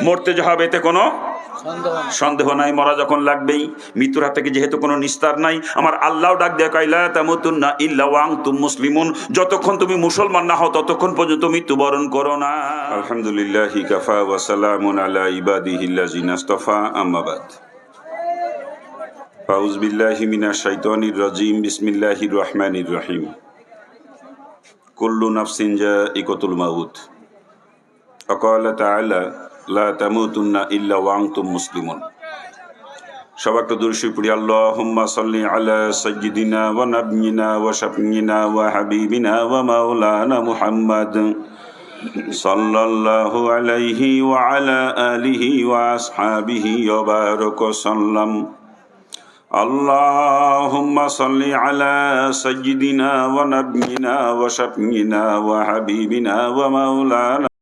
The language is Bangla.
মরতে যে হবে এতে কোনো সন্দেহ নাই। মরা যখন লাগবেই, মৃত্যুর হাত থেকে যেহেতু কোনো নিস্তার নাই, আমার আল্লাহ ডাক দেয় কাইলা তামুতুন্না ইল্লা ওয়া আনতুম মুসলিমুন, যতক্ষণ তুমি মুসলমান না হও ততক্ষণ পর্যন্ত মৃত্যুবরণ করো না। আলহামদুলিল্লাহি কাফা ওয়া সালামুন আলা ইবাদিহিল্লাযিনা ইসতাফা, আম্মা বাদ। আউযু বিল্লাহি মিনাশ শাইতানির রাজীম, বিসমিল্লাহির রহমানির রহিম। কুল্লু নাফসিন যায়িকাতুল মাউত। ওয়া ক্বালা তাআলা লা তামুতুন্না ইল্লা ওয়া আনতুম মুসলিমুন। সবাই একটু দূর শুয়ে পড়ি। আল্লাহুম্মা সাল্লি আলা সাইয়্যিদিনা ওয়া নাবিয়িনা ওয়া শাফিয়িনা ওয়া হাবিবিনা ওয়া মাওলানা মুহাম্মাদ সাল্লাল্লাহু আলাইহি ওয়া আলা আলিহি ওয়া আসহাবিহি ওয়া বারাকা সাল্লাম। আল্লাহুম্মা সাল্লি আলা সাইয়্যিদিনা ওয়া নাবিয়িনা ওয়া শাফিয়িনা ওয়া হাবিবিনা ওয়া মাওলানা